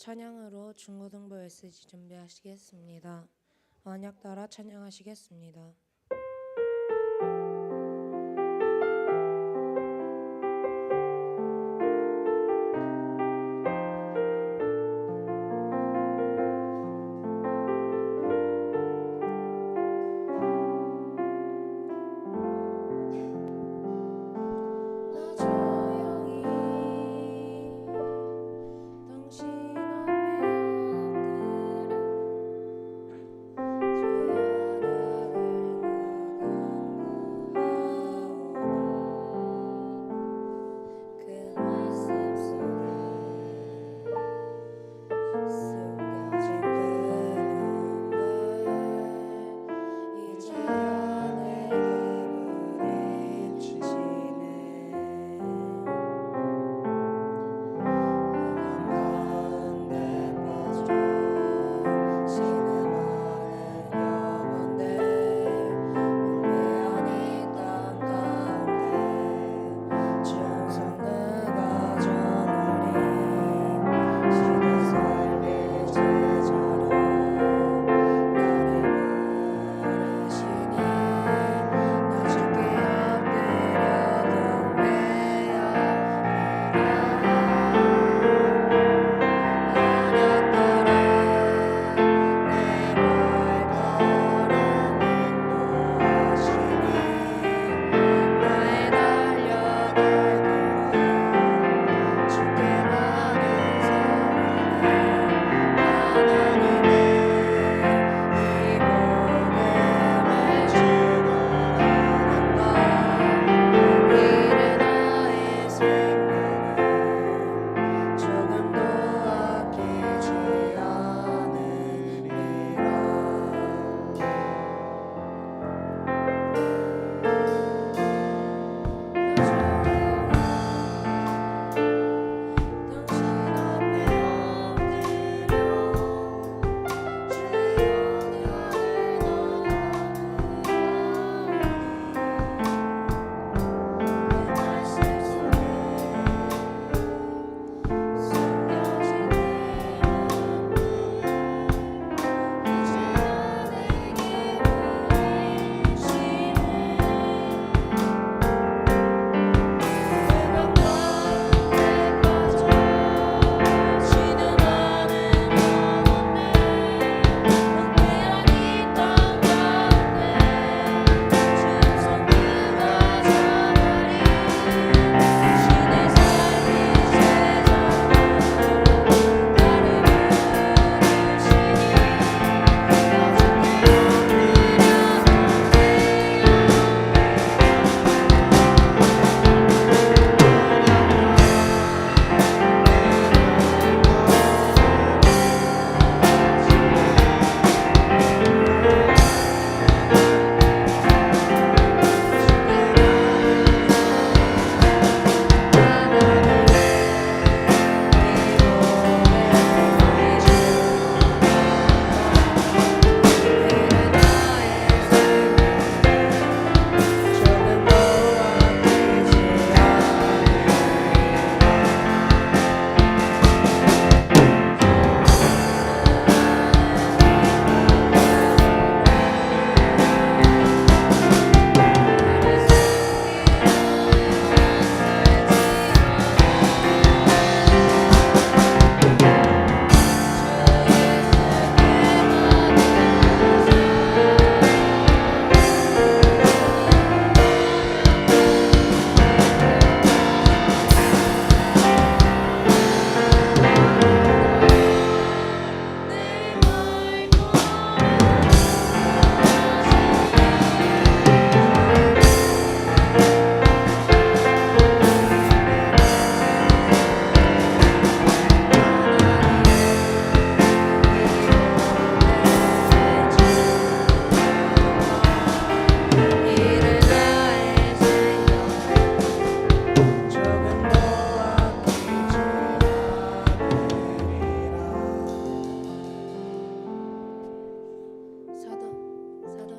찬양으로 중고등부 메시지 준비하시겠습니다. 언약 따라 찬양하시겠습니다.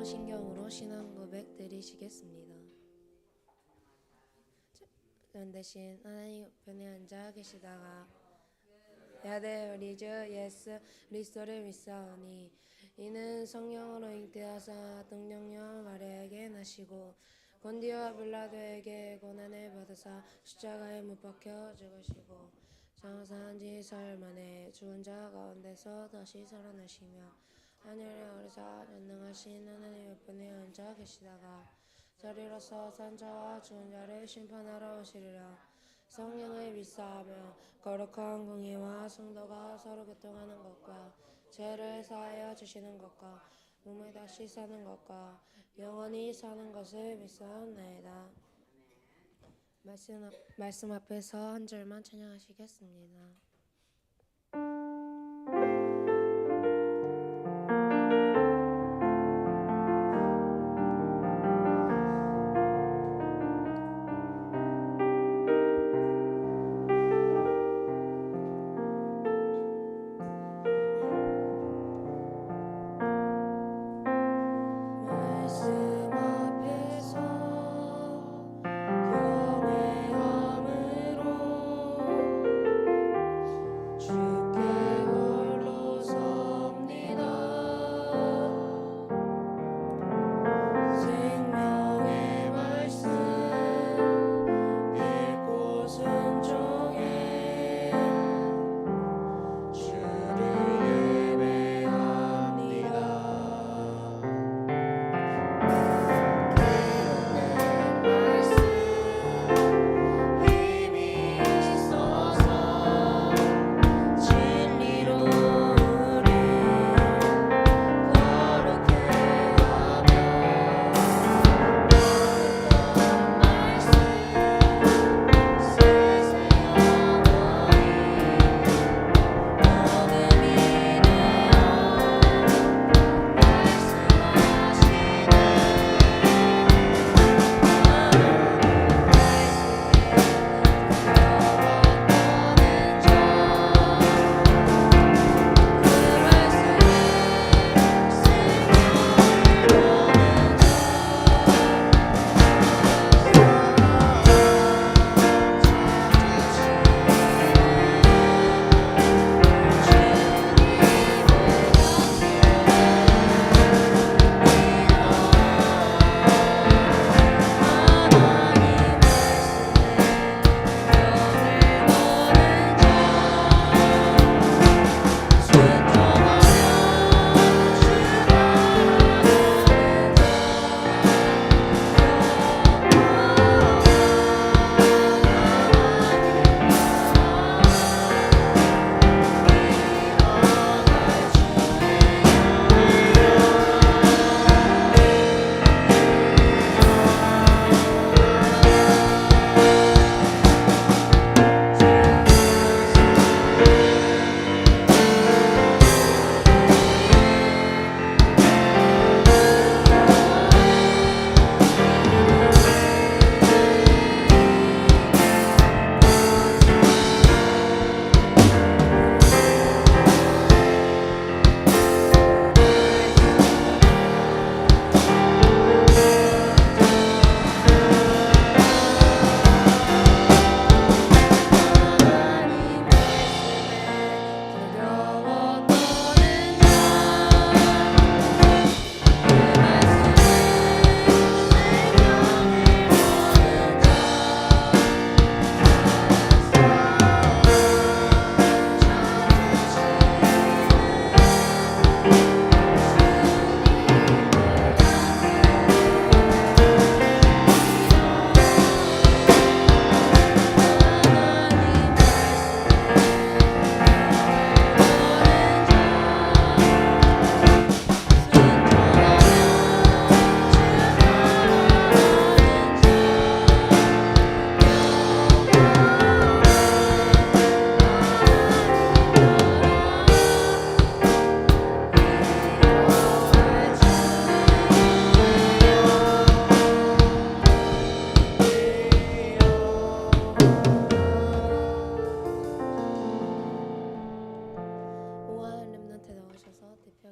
사도신경으로 신앙 고백 드리시겠습니다. 그런 대신 하나님 편에 앉아 계시다가 야대 리즈 예스 그리스도를 믿사오니 이는 성령으로 잉태하사 동령녀 마리아에게 나시고 본디오 빌라도에게 고난을 받으사 십자가에 못 박혀 죽으시고 장사한 지 사흘 만에 죽은 자 가운데서 다시 살아나시며 하늘에 오르사 전능하신 하나님의 우편에 앉아 계시다가 저리로서 산 자와 죽은 자를 심판하러 오시리라. 성령을 믿사하며 거룩한 공의와 성도가 서로 교통하는 것과 죄를 사하여 주시는 것과 몸을 다시 사는 것과 영원히 사는 것을 믿사옵나이다. 말씀 앞에서 한 절만 찬양하시겠습니다.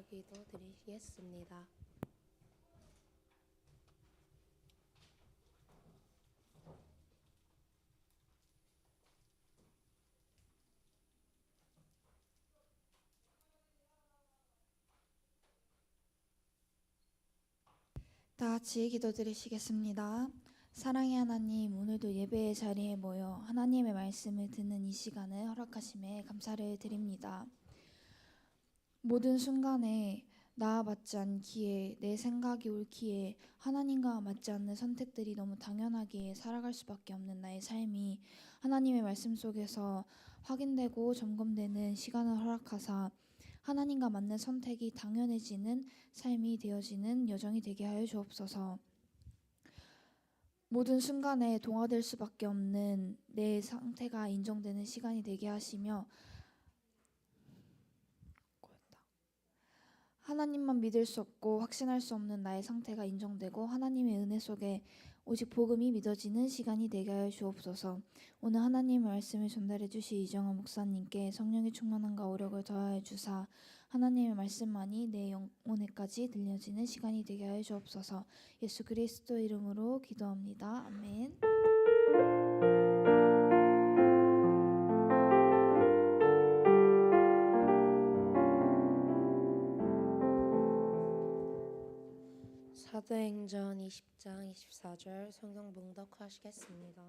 기도 드리겠습니다. 다 같이 기도드리시겠습니다. 사랑의 하나님, 오늘도 예배의 자리에 모여 하나님의 말씀을 듣는 이 시간을 허락하심에 감사를 드립니다. 모든 순간에 나와 맞지 않기에, 내 생각이 옳기에, 하나님과 맞지 않는 선택들이 너무 당연하게 살아갈 수밖에 없는 나의 삶이 하나님의 말씀 속에서 확인되고 점검되는 시간을 허락하사 하나님과 맞는 선택이 당연해지는 삶이 되어지는 여정이 되게 하여 주옵소서. 모든 순간에 동화될 수밖에 없는 내 상태가 인정되는 시간이 되게 하시며, 하나님만 믿을 수 없고 확신할 수 없는 나의 상태가 인정되고 하나님의 은혜 속에 오직 복음이 믿어지는 시간이 되게 하여 주옵소서. 오늘 하나님의 말씀을 전달해 주실 이정환 목사님께 성령의 충만함과 오력을 더하여 주사 하나님의 말씀만이 내 영혼에까지 들려지는 시간이 되게 하여 주옵소서. 예수 그리스도 이름으로 기도합니다. 아멘. 사도행전 20장 24절 성경 봉독하시겠습니다.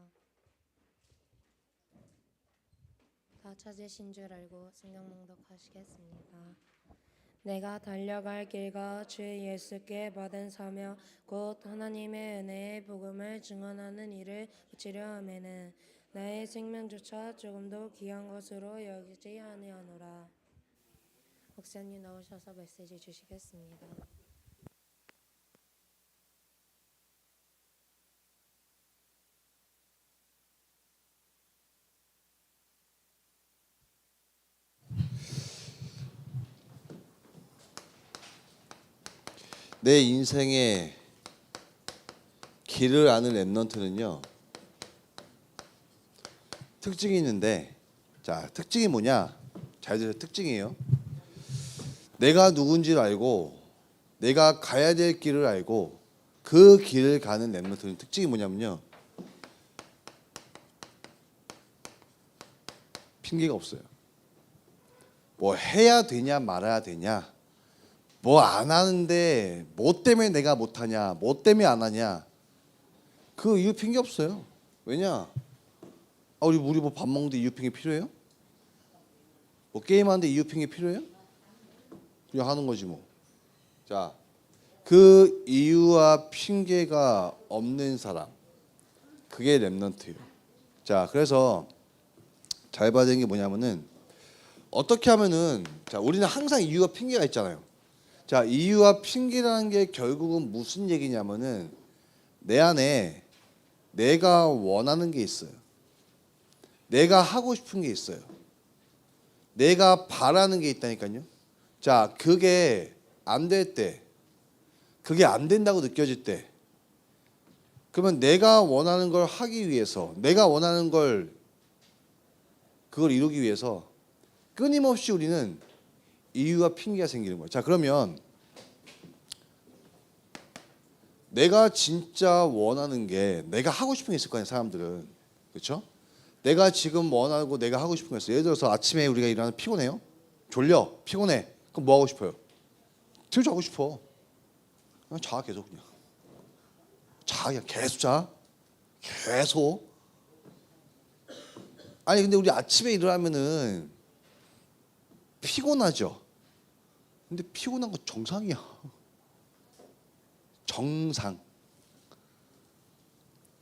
다 찾으신 줄 알고 성경 봉독하시겠습니다. 내가 달려갈 길과 주 예수께 받은 사명 곧 하나님의 은혜의 복음을 증언하는 일을 그치려 하면은 나의 생명조차 조금도 귀한 것으로 여기지 아니하노라. 목사님 나오셔서 메시지 주시겠습니다. 내 인생의 길을 아는 랩넌트는요 특징이 있는데, 자, 특징이 뭐냐? 잘 들으세요. 특징이에요. 내가 누군지를 알고 내가 가야 될 길을 알고 그 길을 가는 랩넌트는 특징이 뭐냐면요, 핑계가 없어요. 뭐 해야 되냐 말아야 되냐, 뭐 안 하는데 뭐 때문에 내가 못하냐, 뭐 때문에 안 하냐, 그 이유 핑계 없어요. 왜냐? 우리 뭐 밥 먹는데 이유 핑계 필요해요? 뭐 게임하는데 이유 핑계 필요해요? 그냥 하는 거지 뭐. 자, 그 이유와 핑계가 없는 사람, 그게 랩넌트예요. 자, 그래서 잘 봐야 되는 게 뭐냐면은, 어떻게 하면은, 자, 우리는 항상 이유와 핑계가 있잖아요. 자, 이유와 핑계라는 게 결국은 무슨 얘기냐면은, 내 안에 내가 원하는 게 있어요. 내가 하고 싶은 게 있어요. 내가 바라는 게 있다니까요. 자, 그게 안 될 때, 그게 안 된다고 느껴질 때, 그러면 내가 원하는 걸 하기 위해서, 내가 원하는 걸, 그걸 이루기 위해서 끊임없이 우리는 이유와 핑계가 생기는 거예요. 자, 그러면 내가 진짜 원하는 게, 내가 하고 싶은 게 있을 거 아니에요, 사람들은. 그렇죠? 내가 지금 원하고 내가 하고 싶은 게 있어요. 예를 들어서 아침에 우리가 일어나면 피곤해요? 졸려? 피곤해? 그럼 뭐 하고 싶어요? 들 자고 싶어. 그냥 자, 계속 그냥. 자, 그냥 계속 자. 계속. 아니 근데 우리 아침에 일어나면은 피곤하죠. 근데 피곤한 거 정상이야. 정상.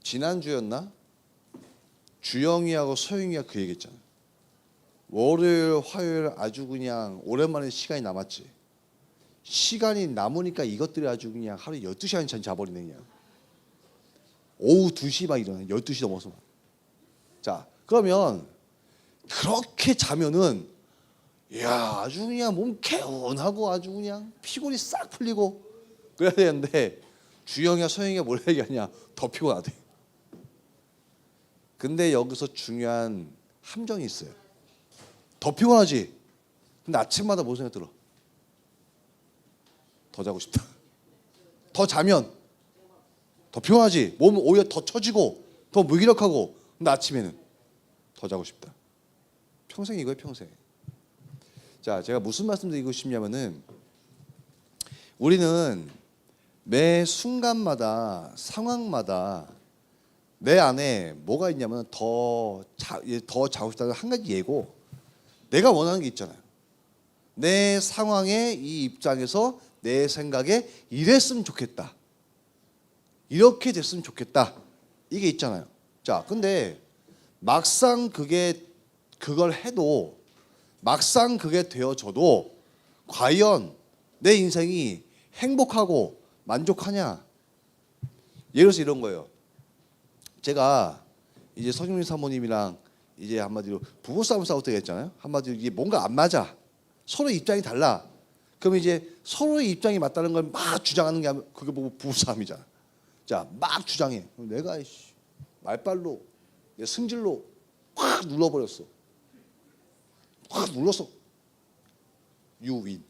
지난주였나? 주영이하고 서영이가 그 얘기했잖아. 월요일, 화요일 아주 그냥 오랜만에 시간이 남았지. 시간이 남으니까 이것들이 아주 그냥 하루에 12시간 전 자버리네 그냥. 오후 2시 막 일어나. 12시 넘어서. 자, 그러면 그렇게 자면은 야, 아주 그냥 몸 개운하고 아주 그냥 피곤이 싹 풀리고 그래야 되는데, 주영이와 서영이가 뭘 얘기하냐? 더 피곤하대. 근데 여기서 중요한 함정이 있어요. 더 피곤하지? 근데 아침마다 무슨 생각 들어? 더 자고 싶다. 더 자면 더 피곤하지? 몸은 오히려 더 처지고 더 무기력하고, 근데 아침에는 더 자고 싶다. 평생 이거예요, 평생. 자, 제가 무슨 말씀 드리고 싶냐면은, 우리는 매 순간마다 상황마다 내 안에 뭐가 있냐면 더 자고 싶다는 한 가지 예고, 내가 원하는 게 있잖아요. 내 상황에 이 입장에서 내 생각에 이랬으면 좋겠다, 이렇게 됐으면 좋겠다, 이게 있잖아요. 자, 근데 막상 그걸 해도, 막상 그게 되어져도 과연 내 인생이 행복하고 만족하냐? 예를 들어서 이런 거예요. 제가 이제 서경민 사모님이랑 이제 한마디로 부부싸움 싸울 때가 있잖아요. 한마디로 이게 뭔가 안 맞아, 서로 입장이 달라. 그럼 이제 서로의 입장이 맞다는 걸 막 주장하는 게 그게 보고 부부싸움이잖아. 자, 막 주장해. 그럼 내가 말빨로, 내 승질로 확 눌러버렸어. 확 눌렀어. 유윈.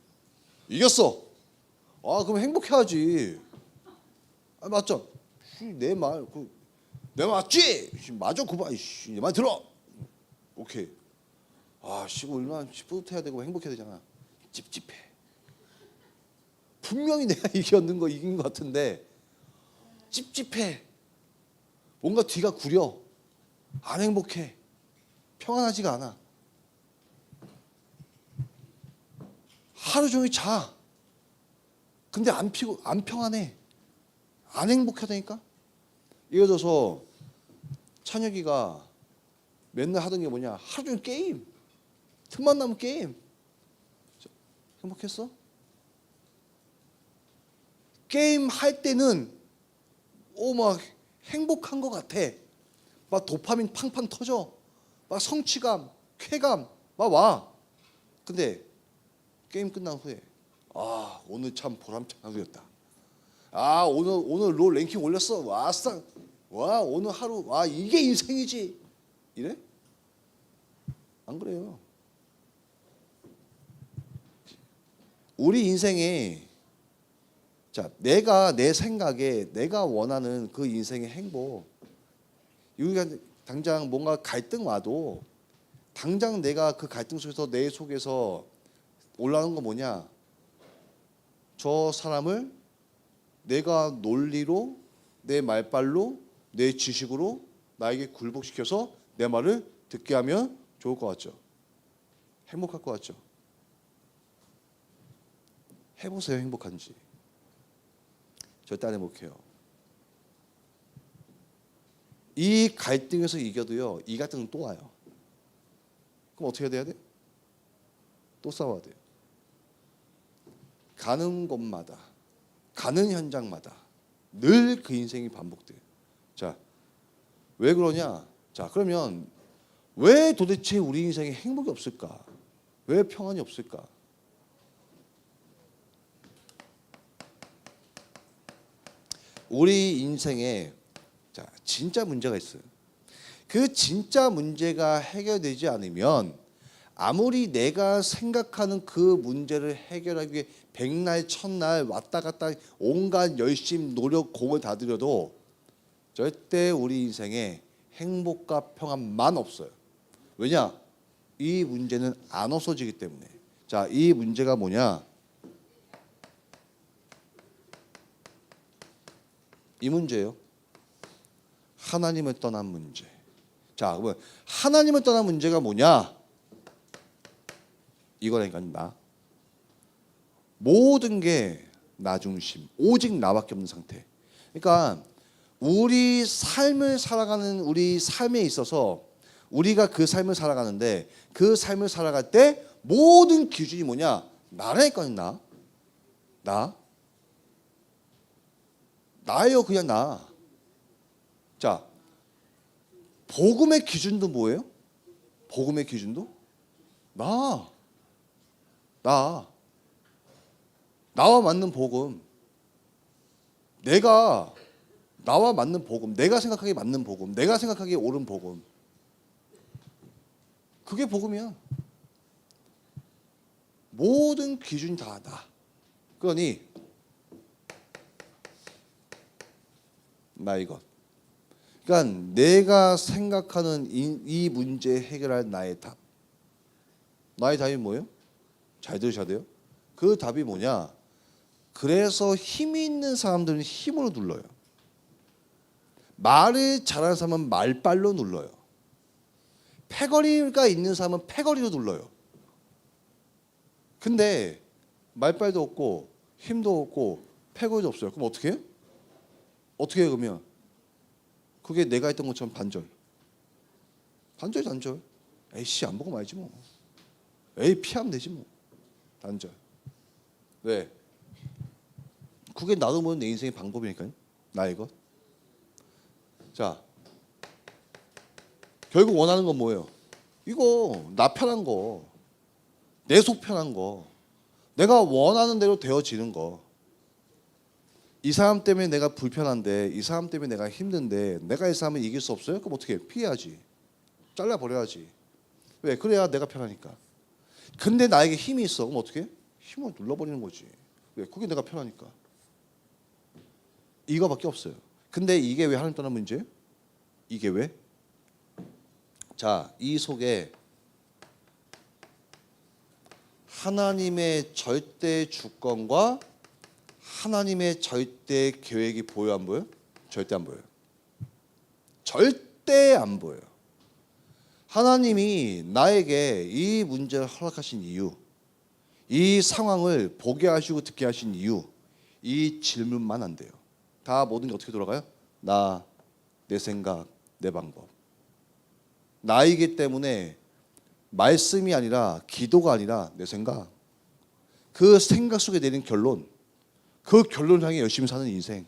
이겼어. 아, 그럼 행복해야지. 아, 맞죠? 내 말, 내 맞지? 맞아, 그 말. 내 말 들어. 오케이. 아, 얼마나 뿌듯해야 되고 행복해야 되잖아. 찝찝해. 분명히 내가 이긴 것 같은데 찝찝해. 뭔가 뒤가 구려. 안 행복해. 평안하지가 않아. 하루 종일 자. 근데 안 평안해. 안 행복하다니까. 예를 들어서 찬혁이가 맨날 하던 게 뭐냐? 하루 종일 게임. 틈만 나면 게임. 행복했어? 게임 할 때는 막 행복한 것 같아. 막 도파민 팡팡 터져. 막 성취감, 쾌감 막 와. 근데 게임 끝난 후에 아, 오늘 참 보람찬 하루였다. 아, 오늘 롤 랭킹 올렸어. 와싸. 와, 오늘 하루, 와, 이게 인생이지. 이래? 안 그래요. 우리 인생에, 자, 내 생각에 내가 원하는 그 인생의 행복, 여기가 당장 뭔가 갈등 와도 당장 내가 그 갈등 속에서 내 속에서 올라오는 거 뭐냐? 저 사람을 내가 논리로, 내 말빨로, 내 지식으로 나에게 굴복시켜서 내 말을 듣게 하면 좋을 것 같죠? 행복할 것 같죠? 해보세요, 행복한지. 절대 안 행복해요. 이 갈등에서 이겨도요, 이 갈등은 또 와요. 그럼 어떻게 해야 돼? 또 싸워야 돼요. 가는 곳마다, 가는 현장마다 늘 그 인생이 반복돼요. 자, 왜 그러냐? 자, 그러면 왜 도대체 우리 인생에 행복이 없을까? 왜 평안이 없을까? 우리 인생에, 자, 진짜 문제가 있어요. 그 진짜 문제가 해결되지 않으면 아무리 내가 생각하는 그 문제를 해결하기 위해 백날 천날 왔다 갔다 온갖 열심, 노력, 공을 다 들여도 절대 우리 인생에 행복과 평안만 없어요. 왜냐? 이 문제는 안 없어지기 때문에. 자, 이 문제가 뭐냐? 이 문제예요. 하나님을 떠난 문제. 자, 그러면 하나님을 떠난 문제가 뭐냐? 이거라니까. 나. 모든 게 나 중심, 오직 나밖에 없는 상태. 그러니까 우리 삶을 살아가는, 우리 삶에 있어서 우리가 그 삶을 살아가는데, 그 삶을 살아갈 때 모든 기준이 뭐냐? 나라니까요. 나예요. 그냥 나. 자, 복음의 기준도 뭐예요? 복음의 기준도 나와 맞는 복음, 나와 맞는 복음, 내가 생각하기에 맞는 복음, 내가 생각하기에 옳은 복음, 그게 복음이야. 모든 기준이 다 나. 그러니 나 이것. 그러니까 내가 생각하는 이 문제 해결할 나의 답. 나의 답이 뭐예요? 잘 들으셔야 돼요. 그 답이 뭐냐? 그래서 힘이 있는 사람들은 힘으로 눌러요. 말을 잘하는 사람은 말빨로 눌러요. 패거리가 있는 사람은 패거리로 눌러요. 근데 말빨도 없고 힘도 없고 패거리도 없어요. 그럼 어떻게 해요? 어떻게 해요 그러면? 그게 내가 했던 것처럼 반절. 단절. 에이씨 안 보고 말지 뭐. 에이 피하면 되지 뭐. 단절. 왜? 그게 나도 모르는 내 인생의 방법이니까요. 나의 것. 자, 결국 원하는 건 뭐예요? 이거 나 편한 거, 내 속 편한 거, 내가 원하는 대로 되어지는 거. 이 사람 때문에 내가 불편한데, 이 사람 때문에 내가 힘든데, 내가 이 사람을 이길 수 없어요? 그럼 어떻게 해? 피해야지. 잘라버려야지. 왜? 그래야 내가 편하니까. 근데 나에게 힘이 있어. 그럼 어떻게 해? 힘을 눌러버리는 거지. 왜? 그게 내가 편하니까. 이거밖에 없어요. 근데 이게 왜 하나님 떠난 문제예요? 이게 왜? 자, 이 속에 하나님의 절대 주권과 하나님의 절대 계획이 보여 안 보여? 절대 안 보여요. 절대 안 보여요. 하나님이 나에게 이 문제를 허락하신 이유, 이 상황을 보게 하시고 듣게 하신 이유, 이 질문만 안 돼요. 다 모든 게 어떻게 돌아가요? 나, 내 생각, 내 방법. 나이기 때문에 말씀이 아니라 기도가 아니라 내 생각. 그 생각 속에 내린 결론. 그 결론을 향해 열심히 사는 인생.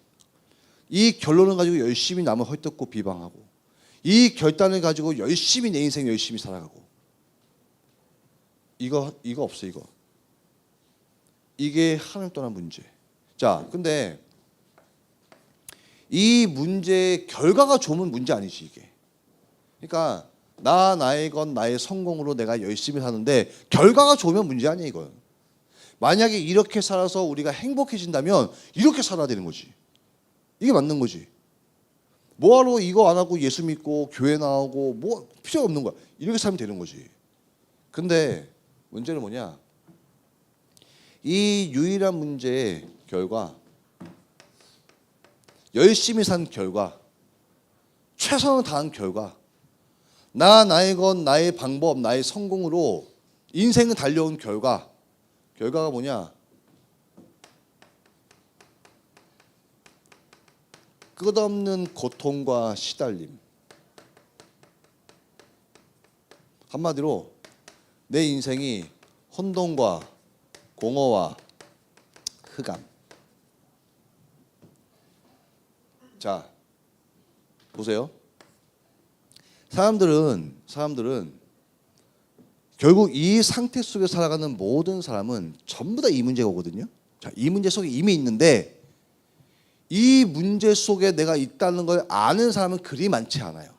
이 결론을 가지고 열심히 남을 헐뜯고 비방하고 이 결단을 가지고 열심히 내 인생 열심히 살아가고 이거 없어 이거. 이게 하나님 떠난 문제. 자, 근데 이 문제의 결과가 좋으면 문제 아니지 이게. 그러니까 나의 건 나의 성공으로 내가 열심히 사는데 결과가 좋으면 문제 아니야 이건. 만약에 이렇게 살아서 우리가 행복해진다면 이렇게 살아야 되는 거지. 이게 맞는 거지. 뭐하러 이거 안 하고 예수 믿고 교회 나오고 뭐 필요 없는 거야. 이렇게 살면 되는 거지. 근데 문제는 뭐냐? 이 유일한 문제의 결과, 열심히 산 결과, 최선을 다한 결과, 나의 것, 나의 방법, 나의 성공으로 인생을 달려온 결과가 뭐냐? 끝없는 고통과 시달림. 한마디로 내 인생이 혼돈과 공허와 흑암. 자, 보세요. 사람들은 결국 이 상태 속에 살아가는 모든 사람은 전부 다 이 문제가 오거든요. 자, 이 문제 속에 이미 있는데 이 문제 속에 내가 있다는 걸 아는 사람은 그리 많지 않아요.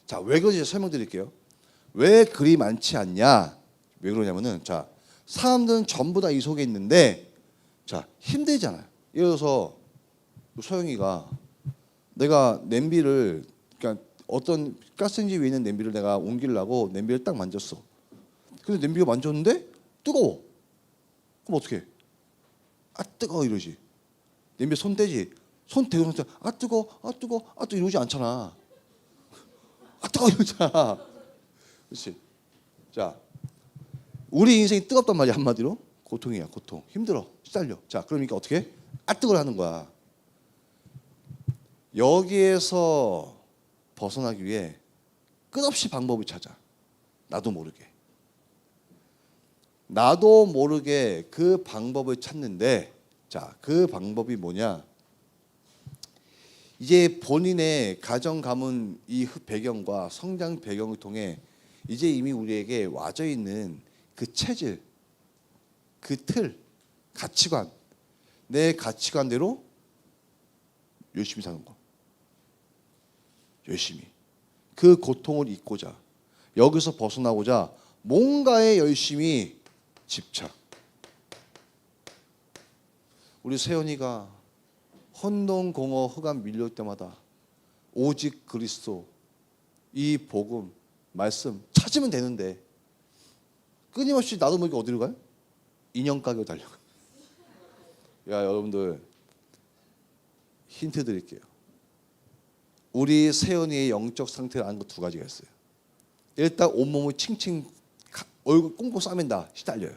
자, 왜 그런지 설명드릴게요. 왜 그리 많지 않냐? 왜 그러냐면은 자, 사람들은 전부 다 이 속에 있는데 자, 힘들잖아요. 예를 들어서 소영이가 내가 냄비를 그러니까 어떤 가스레인지 위에 있는 냄비를 내가 옮기려고 냄비를 딱 만졌어. 근데 냄비가 만졌는데 뜨거워. 그럼 어떻게 해? 아 뜨거워 이러지. 냄비에 손 떼지. 손 대고 아 뜨거, 아 뜨거, 아 뜨거 이러지 않잖아. 아 뜨거 이러잖아. 그렇지. 자, 우리 인생이 뜨겁단 말이야 한마디로. 고통이야 고통. 힘들어. 시달려. 자, 그러니까 어떻게 해? 아 뜨거워 하는 거야. 여기에서 벗어나기 위해 끝없이 방법을 찾아. 나도 모르게 그 방법을 찾는데 자, 그 방법이 뭐냐? 이제 본인의 가정 가문 이 배경과 성장 배경을 통해 이제 이미 우리에게 와져 있는 그 체질, 그 틀, 가치관, 내 가치관대로 열심히 사는 거. 열심히. 그 고통을 잊고자, 여기서 벗어나고자 뭔가에 열심히 집착. 우리 세연이가 혼돈, 공허, 흑암 밀려올 때마다 오직 그리스도, 이 복음, 말씀 찾으면 되는데 끊임없이 나도 모르게 어디로 가요? 인형 가게로 달려가. 야, 여러분들 힌트 드릴게요. 우리 세연이의 영적 상태를 아는 거 두 가지가 있어요. 일단 온몸을 칭칭 얼굴 꽁꽁 싸맨다. 시달려요.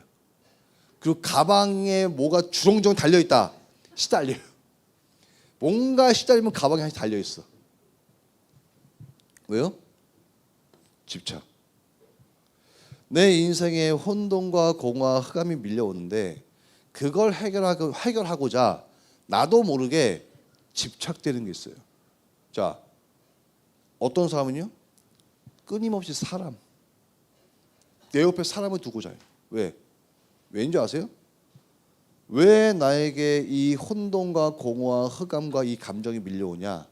그리고 가방에 뭐가 주렁주렁 달려있다. 시달려요. 뭔가 시달리면 가방에 하나씩 달려있어. 왜요? 집착. 내 인생에 혼돈과 공허와 흑암이 밀려오는데 그걸 해결하고자 나도 모르게 집착되는 게 있어요. 자, 어떤 사람은요? 끊임없이 사람. 내 옆에 사람을 두고 자요. 왜? 왜인 줄 아세요? 왜 나에게 이 혼돈과 공허와 흑암과 이 감정이 밀려오냐?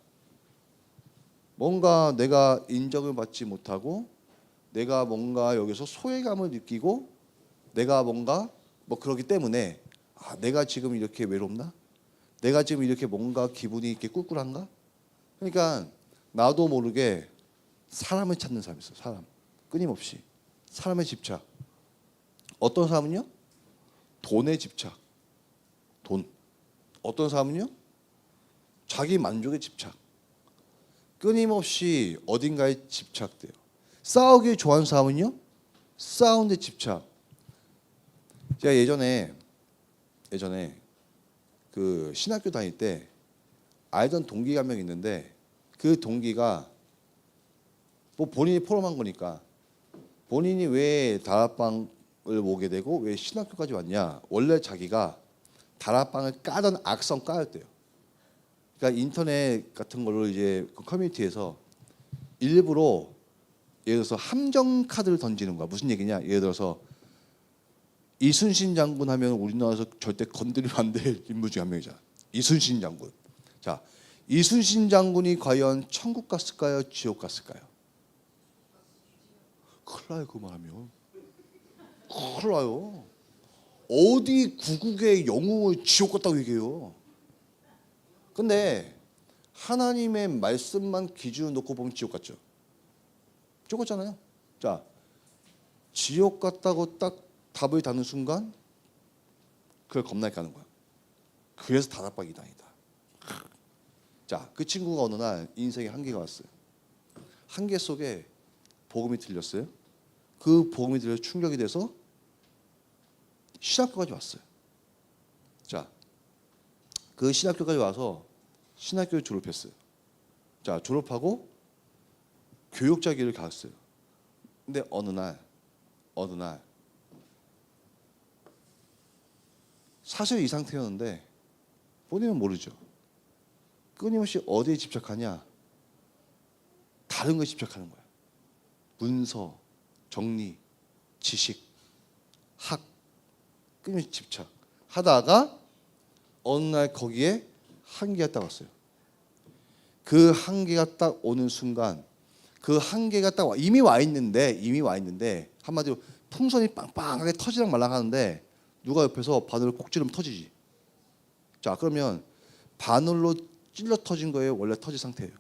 뭔가 내가 인정을 받지 못하고 내가 뭔가 여기서 소외감을 느끼고 내가 뭔가 뭐 그러기 때문에 내가 지금 이렇게 외롭나? 내가 지금 이렇게 뭔가 기분이 이렇게 꿀꿀한가? 그러니까 나도 모르게 사람을 찾는 사람이 있어요. 사람. 끊임없이. 사람의 집착. 어떤 사람은요? 돈에 집착. 돈. 어떤 사람은요? 자기 만족에 집착. 끊임없이 어딘가에 집착돼요. 싸우기 좋아하는 사람은요? 싸우는데 집착. 제가 예전에 그 신학교 다닐 때 알던 동기가 한 명 있는데 그 동기가 뭐 본인이 포럼한 거니까 본인이 왜 다락방을 오게 되고 왜 신학교까지 왔냐. 원래 자기가 다락방을 까던 악성 까였대요. 그러니까 인터넷 같은 걸로 이제 그 커뮤니티에서 일부러 예를 들어서 함정 카드를 던지는 거야. 무슨 얘기냐? 예를 들어서 이순신 장군 하면 우리나라에서 절대 건드리면 안 될 인물 중에 한 명이잖아. 이순신 장군. 자, 이순신 장군이 과연 천국 갔을까요? 지옥 갔을까요? 큰일 나요. 그 말하면 큰일 나요. 어디 구국의 영웅을 지옥 갔다고 얘기해요. 근데 하나님의 말씀만 기준을 놓고 보면 지옥 갔죠. 지옥 갔잖아요. 자, 지옥 갔다고 딱 답을 다는 순간 그걸 겁나게 가는 거야. 그래서 다락방이 다니다. 자, 그 친구가 어느 날 인생에 한계가 왔어요. 한계 속에 복음이 들렸어요. 그 복음이 들려서 충격이 돼서 신학교까지 왔어요. 자, 그 신학교까지 와서 신학교를 졸업했어요. 자, 졸업하고 교육자 길을 갔어요. 근데 어느 날 사실 이 상태였는데 본인은 모르죠. 끊임없이 어디에 집착하냐? 다른 거에 집착하는 거야. 문서, 정리, 지식, 학, 끊임없이 집착하다가 어느 날 거기에 한계가 딱 왔어요. 그 한계가 딱 오는 순간 그 한계가 딱 이미 와 있는데 한마디로 풍선이 빵빵하게 터지랑 말랑 하는데 누가 옆에서 바늘을 콕 찌르면 터지지. 자, 그러면 바늘로 찔러 터진 거예요? 원래 터진 상태예요.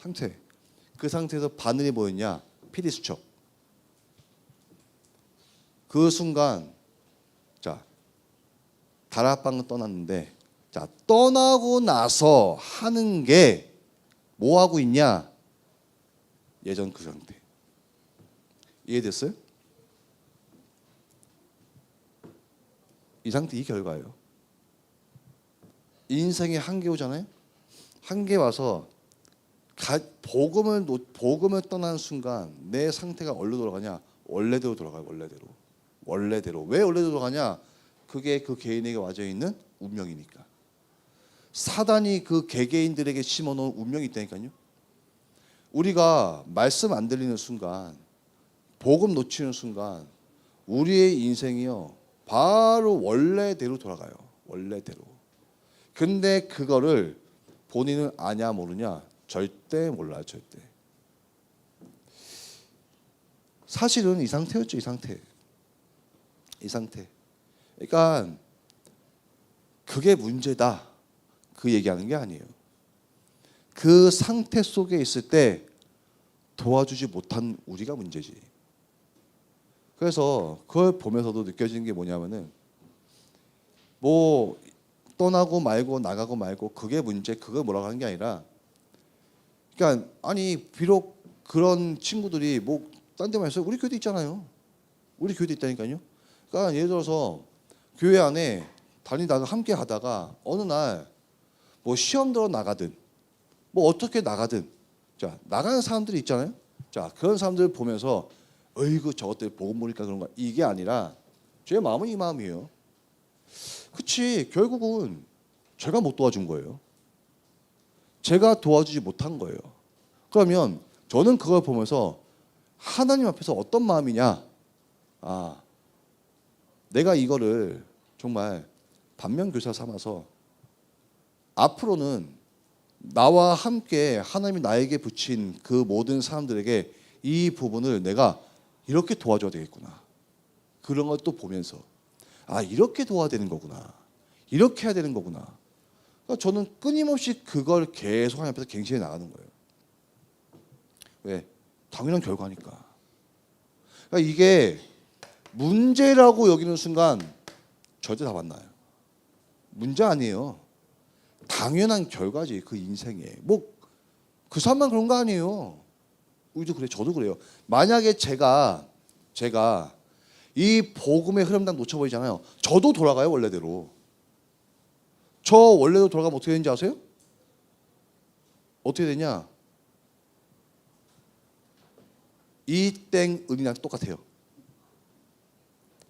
상태. 그 상태에서 바늘이 뭐였냐? 피리수첩. 그 순간 자, 다락방을 떠났는데 자, 떠나고 나서 하는 게 뭐 하고 있냐? 예전 그 상태. 이해됐어요? 이 상태 이 결과예요. 인생에 한계 오잖아요. 한계 와서 복음을 떠나는 순간 내 상태가 어디로 돌아가냐? 원래대로 돌아가요. 원래대로. 왜 원래대로 돌아가냐? 그게 그 개인에게 와져 있는 운명이니까. 사단이 그 개개인들에게 심어놓은 운명이 있다니까요. 우리가 말씀 안 들리는 순간, 복음 놓치는 순간 우리의 인생이요 바로 원래대로 돌아가요. 원래대로. 근데 그거를 본인은 아냐 모르냐? 절대 몰라요. 절대. 사실은 이 상태였죠. 이 상태. 그러니까 그게 문제다. 그 얘기하는 게 아니에요. 그 상태 속에 있을 때 도와주지 못한 우리가 문제지. 그래서 그걸 보면서도 느껴지는 게 뭐냐면은 뭐 떠나고 말고 나가고 말고 그게 문제, 그걸 뭐라고 하는 게 아니라, 그러니까 아니 비록 그런 친구들이 뭐 딴 데만 있어요. 우리 교회도 있잖아요. 우리 교회도 있다니까요. 그러니까 예를 들어서 교회 안에 다니다가 함께 하다가 어느 날 뭐 시험 들어 나가든 뭐 어떻게 나가든, 자 나가는 사람들이 있잖아요. 자 그런 사람들 보면서 어이구 저것들 복음 모르니까 그런가, 이게 아니라 제 마음은 이 마음이에요. 그치, 결국은 제가 못 도와준 거예요. 제가 도와주지 못한 거예요. 그러면 저는 그걸 보면서 하나님 앞에서 어떤 마음이냐, 아 내가 이거를 정말 반면교사 삼아서 앞으로는 나와 함께 하나님이 나에게 붙인 그 모든 사람들에게 이 부분을 내가 이렇게 도와줘야 되겠구나, 그런 걸 또 보면서 아 이렇게 도와야 되는 거구나, 이렇게 해야 되는 거구나. 그러니까 저는 끊임없이 그걸 계속 하나님 앞에서 갱신해 나가는 거예요. 왜? 당연한 결과니까. 그러니까 이게 문제라고 여기는 순간 절대 답 안 나요. 문제 아니에요. 당연한 결과지, 그 인생에. 뭐 그 사람만 그런 거 아니에요. 우리도 그래, 저도 그래요. 만약에 제가 이 복음의 흐름당 놓쳐버리잖아요. 저도 돌아가요, 원래대로. 저 원래도 돌아가면 어떻게 되는지 아세요? 어떻게 되냐? 이땡은이랑 똑같아요.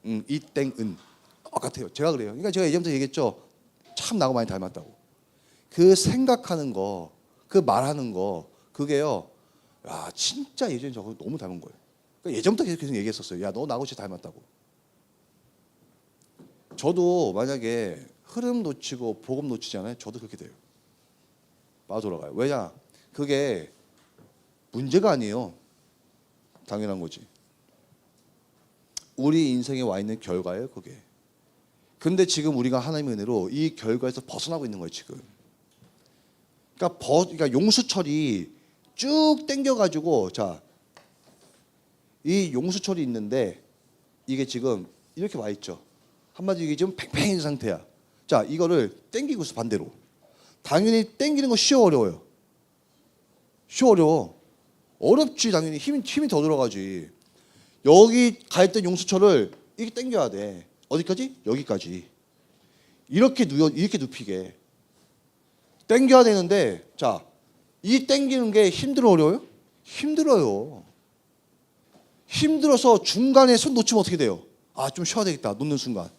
이땡은 똑같아요. 제가 그래요. 그러니까 제가 예전부터 얘기했죠. 참 나하고 많이 닮았다고. 그 생각하는 거, 그 말하는 거, 그게요. 야 진짜 예전에 저거 너무 닮은 거예요. 그러니까 예전부터 계속 얘기했었어요. 야 너 나하고 진짜 닮았다고. 저도 만약에 흐름 놓치고 복음 놓치잖아요. 저도 그렇게 돼요. 빠져 돌아가요. 왜냐? 그게 문제가 아니에요. 당연한 거지. 우리 인생에 와 있는 결과예요, 그게. 근데 지금 우리가 하나님의 은혜로 이 결과에서 벗어나고 있는 거예요, 지금. 그러니까 용수철이 쭉 당겨가지고, 자, 이 용수철이 있는데 이게 지금 이렇게 와 있죠. 한마디로 이게 지금 팽팽한 상태야. 자, 이거를 당기고 있어, 반대로. 당연히 당기는 거 쉬워, 어려워요? 쉬워, 어려워? 어렵지, 당연히. 힘이 더 들어가지. 여기 가 있던 용수철을 이렇게 당겨야 돼. 어디까지? 여기까지. 이렇게 눕히게 당겨야 되는데, 자, 이 당기는 게 힘들어, 어려워요? 힘들어요. 힘들어서 중간에 손 놓치면 어떻게 돼요? 아, 좀 쉬어야 되겠다. 놓는 순간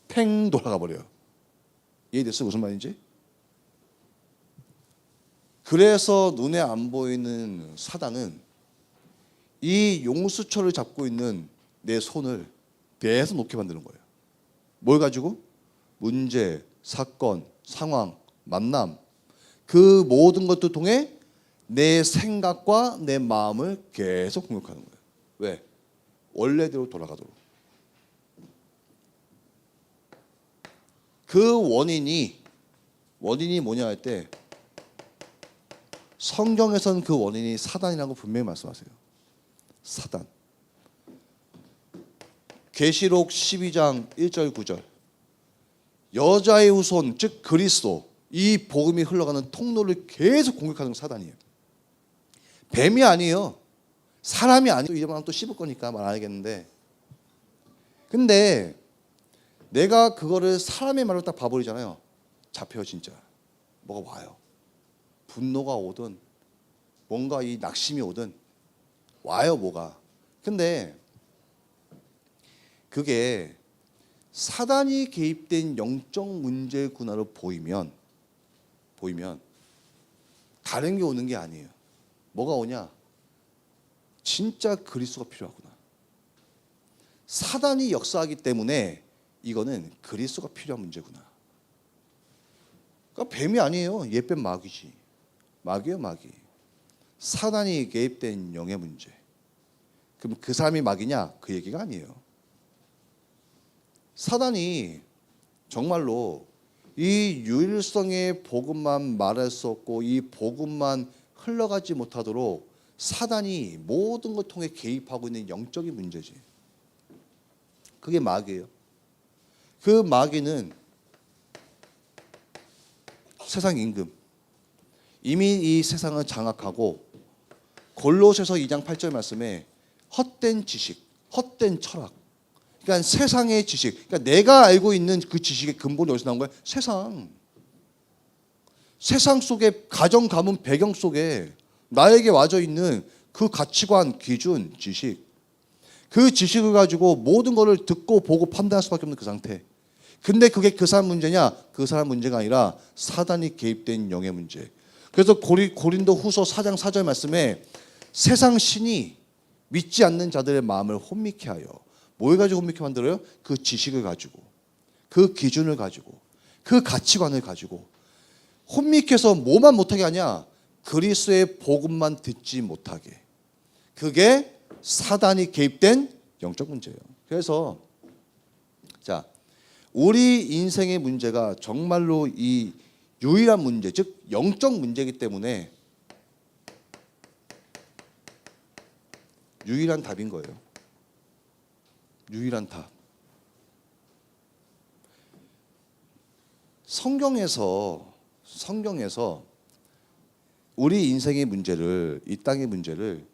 팽 돌아가 버려요. 이해됐어? 무슨 말인지? 그래서 눈에 안 보이는 사단은 이 용수철을 잡고 있는 내 손을 계속 놓게 만드는 거예요. 뭘 가지고? 문제, 사건, 상황, 만남, 그 모든 것들 통해 내 생각과 내 마음을 계속 공격하는 거예요. 왜? 원래대로 돌아가도록. 그 원인이 뭐냐 할 때 성경에서는 그 원인이 사단이라고 분명히 말씀하세요. 사단. 계시록 12장 1절 9절. 여자의 후손 즉 그리스도, 이 복음이 흘러가는 통로를 계속 공격하는 사단이에요. 뱀이 아니에요. 사람이 아니에요. 이러면 또 씹을 거니까 말 안 하겠는데, 근데 내가 그거를 사람의 말로 딱 봐버리잖아요. 잡혀요, 진짜. 뭐가 와요. 분노가 오든 뭔가 이 낙심이 오든 와요, 뭐가. 근데 그게 사단이 개입된 영적 문제구나로 보이면 다른 게 오는 게 아니에요. 뭐가 오냐? 진짜 그리스도가 필요하구나. 사단이 역사하기 때문에 이거는 그리스도가 필요한 문제구나. 그러니까 뱀이 아니에요. 옛뱀 마귀지. 마귀예요, 마귀. 사단이 개입된 영의 문제. 그럼 그 사람이 마귀냐? 그 얘기가 아니에요. 사단이 정말로 이 유일성의 복음만 말할 수 없고 이 복음만 흘러가지 못하도록 사단이 모든 걸 통해 개입하고 있는 영적인 문제지. 그게 마귀예요. 그 마귀는 세상 임금. 이미 이 세상을 장악하고 골로새서 2장 8절 말씀에 헛된 지식, 헛된 철학. 그러니까 세상의 지식. 그러니까 내가 알고 있는 그 지식의 근본이 어디서 나온 거야? 세상. 세상 속에 가정 가문 배경 속에 나에게 와져 있는 그 가치관, 기준, 지식. 그 지식을 가지고 모든 것을 듣고 보고 판단할 수밖에 없는 그 상태. 근데 그게 그 사람 문제냐? 그 사람 문제가 아니라 사단이 개입된 영의 문제. 그래서 고린도 후서 4장 4절 말씀에 세상 신이 믿지 않는 자들의 마음을 혼미케 하여 뭘 가지고 혼미케 만들어요? 그 지식을 가지고, 그 기준을 가지고, 그 가치관을 가지고 혼미케 해서 뭐만 못하게 하냐? 그리스도의 복음만 듣지 못하게. 그게 사단이 개입된 영적 문제예요. 그래서 자, 우리 인생의 문제가 정말로 이 유일한 문제, 즉 영적 문제이기 때문에 유일한 답인 거예요. 유일한 답. 성경에서 우리 인생의 문제를, 이 땅의 문제를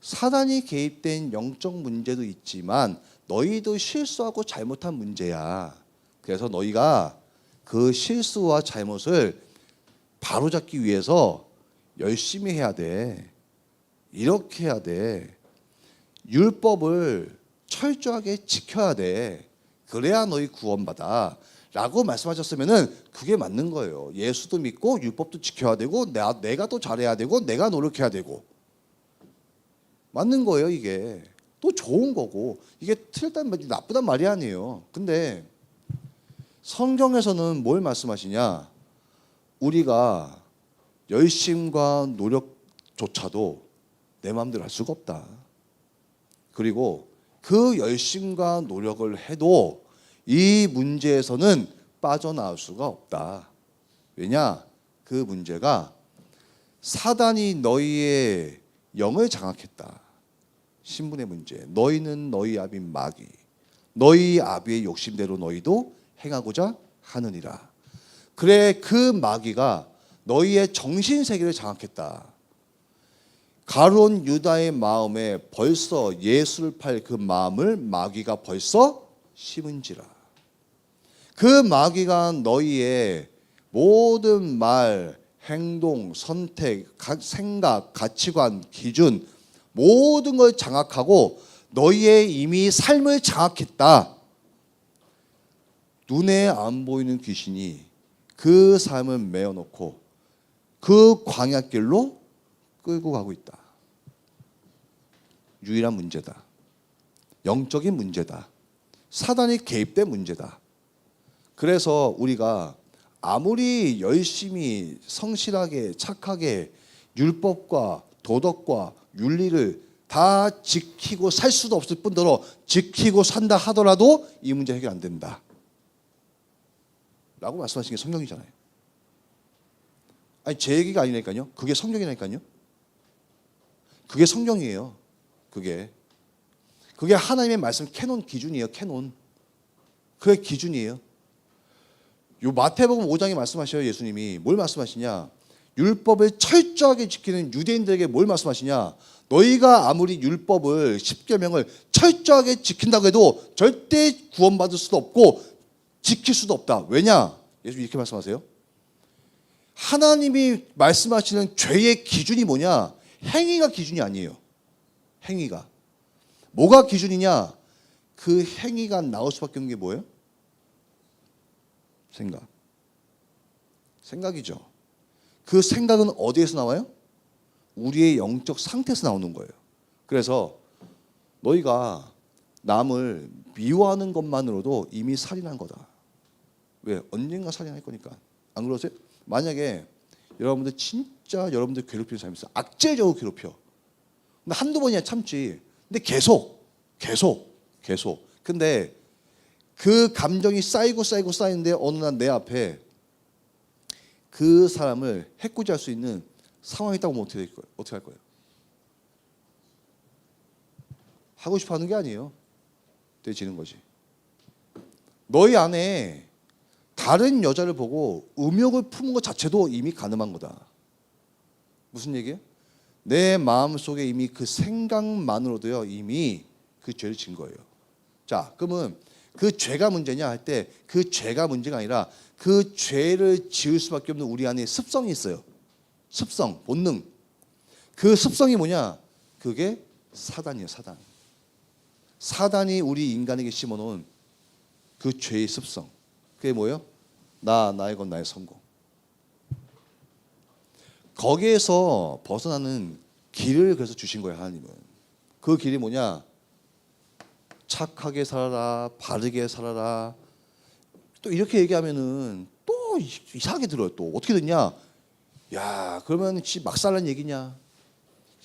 사단이 개입된 영적 문제도 있지만 너희도 실수하고 잘못한 문제야. 그래서 너희가 그 실수와 잘못을 바로잡기 위해서 열심히 해야 돼. 이렇게 해야 돼. 율법을 철저하게 지켜야 돼. 그래야 너희 구원받아. 라고 말씀하셨으면은 그게 맞는 거예요. 예수도 믿고 율법도 지켜야 되고 내가 또 잘해야 되고 내가 노력해야 되고. 맞는 거예요, 이게. 또 좋은 거고. 이게 틀렸다는 말이 나쁘단 말이 아니에요. 근데 성경에서는 뭘 말씀하시냐? 우리가 열심과 노력조차도 내 마음대로 할 수가 없다. 그리고 그 열심과 노력을 해도 이 문제에서는 빠져나올 수가 없다. 왜냐? 그 문제가 사단이 너희의 영을 장악했다. 신분의 문제. 너희는 너희 아비인 마귀. 너희 아비의 욕심대로 너희도 행하고자 하느니라. 그래, 그 마귀가 너희의 정신세계를 장악했다. 가룟 유다의 마음에 벌써 예수를 팔 그 마음을 마귀가 벌써 심은지라. 그 마귀가 너희의 모든 말, 행동, 선택, 생각, 가치관, 기준 모든 걸 장악하고 너희의 이미 삶을 장악했다. 눈에 안 보이는 귀신이 그 삶을 메어놓고 그 광야길로 끌고 가고 있다. 유일한 문제다. 영적인 문제다. 사단이 개입된 문제다. 그래서 우리가 아무리 열심히 성실하게 착하게 율법과 도덕과 윤리를 다 지키고 살 수도 없을 뿐더러 지키고 산다 하더라도 이 문제 해결 안 된다. 라고 말씀하신 게 성경이잖아요. 아니 제 얘기가 아니라니까요. 그게 성경이라니까요. 그게 성경이에요. 그게 하나님의 말씀 캐논 기준이에요. 캐논. 그게 기준이에요. 요 마태복음 5장에 말씀하셔요. 예수님이 뭘 말씀하시냐? 율법을 철저하게 지키는 유대인들에게 뭘 말씀하시냐? 너희가 아무리 율법을 10계명을 철저하게 지킨다고 해도 절대 구원받을 수도 없고 지킬 수도 없다. 왜냐? 예수님 이렇게 말씀하세요. 하나님이 말씀하시는 죄의 기준이 뭐냐? 행위가 기준이 아니에요. 행위가. 뭐가 기준이냐? 그 행위가 나올 수밖에 없는 게 뭐예요? 생각. 생각이죠. 그 생각은 어디에서 나와요? 우리의 영적 상태에서 나오는 거예요. 그래서 너희가 남을 미워하는 것만으로도 이미 살인한 거다. 왜? 언젠가 살인할 거니까. 안 그러세요? 만약에 여러분들 진짜 여러분들 괴롭히는 사람이 있어요. 악재적으로 괴롭혀. 근데 한두 번이야 참지. 근데 계속. 근데 그 감정이 쌓이는데 어느 날 내 앞에 그 사람을 해코지할 수 있는 상황이 있다고 하면 어떻게 할 거예요? 하고 싶어 하는 게 아니에요. 되지는 거지. 너희 안에 다른 여자를 보고 음욕을 품은 것 자체도 이미 간음한 거다. 무슨 얘기예요? 내 마음속에 이미 그 생각만으로도요 이미 그 죄를 진 거예요. 자, 그러면 그 죄가 문제냐 할 때 그 죄가 문제가 아니라 그 죄를 지을 수밖에 없는 우리 안에 습성이 있어요. 습성, 본능. 그 습성이 뭐냐? 그게 사단이에요, 사단. 사단이 우리 인간에게 심어놓은 그 죄의 습성. 그게 뭐예요? 나의 것, 나의 성공. 거기에서 벗어나는 길을 그래서 주신 거예요, 하나님은. 그 길이 뭐냐? 착하게 살아라, 바르게 살아라. 또 이렇게 얘기하면은 또 이상하게 들어요. 또 어떻게 듣냐? 야, 그러면 막 살란 얘기냐?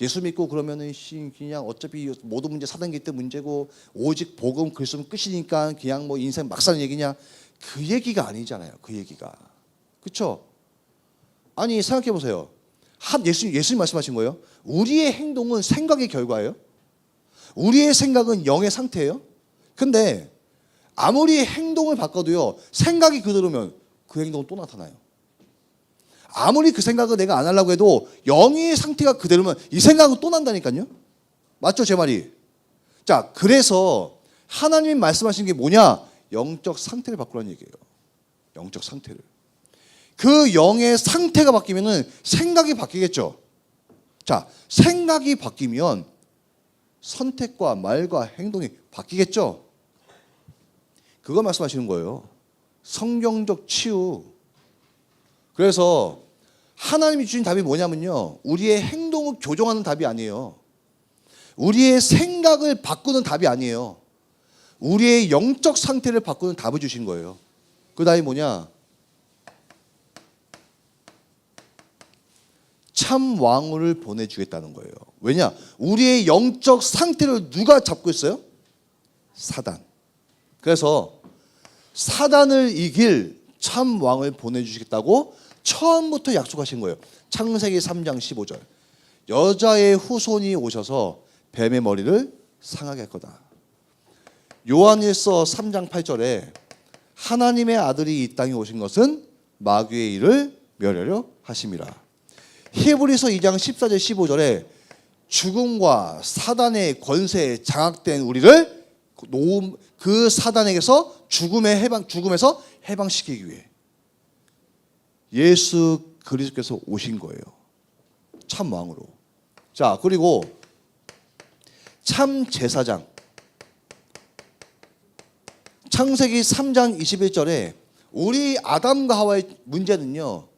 예수 믿고 그러면은 그냥 어차피 모든 문제 사단기 때 문제고 오직 복음 그리스도는 끝이니까 그냥 뭐 인생 막 사는 얘기냐? 그 얘기가 아니잖아요. 그 얘기가. 그렇죠? 아니 생각해 보세요. 예수님 말씀하신 거예요. 우리의 행동은 생각의 결과예요. 우리의 생각은 영의 상태예요. 근데 아무리 행동을 바꿔도요. 생각이 그대로면 그 행동은 또 나타나요. 아무리 그 생각을 내가 안 하려고 해도 영의 상태가 그대로면 이 생각은 또 난다니까요. 맞죠 제 말이? 자, 그래서 하나님이 말씀하신 게 뭐냐? 영적 상태를 바꾸라는 얘기예요. 영적 상태를. 그 영의 상태가 바뀌면은 생각이 바뀌겠죠. 자, 생각이 바뀌면 선택과 말과 행동이 바뀌겠죠. 그거 말씀하시는 거예요. 성경적 치유. 그래서 하나님이 주신 답이 뭐냐면요. 우리의 행동을 교정하는 답이 아니에요. 우리의 생각을 바꾸는 답이 아니에요. 우리의 영적 상태를 바꾸는 답을 주신 거예요. 그 답이 뭐냐? 참 왕후를 보내주겠다는 거예요. 왜냐? 우리의 영적 상태를 누가 잡고 있어요? 사단. 그래서 사단을 이길 참 왕을 보내주시겠다고 처음부터 약속하신 거예요. 창세기 3장 15절. 여자의 후손이 오셔서 뱀의 머리를 상하게 할 거다. 요한일서 3장 8절에 하나님의 아들이 이 땅에 오신 것은 마귀의 일을 멸하려 하심이라. 히브리서 2장 14절 15절에 죽음과 사단의 권세에 장악된 우리를 그 사단에게서 죽음에서 해방시키기 위해 예수 그리스도께서 오신 거예요. 참 왕으로. 자, 그리고 참 제사장. 창세기 3장 21절에 우리 아담과 하와의 문제는요.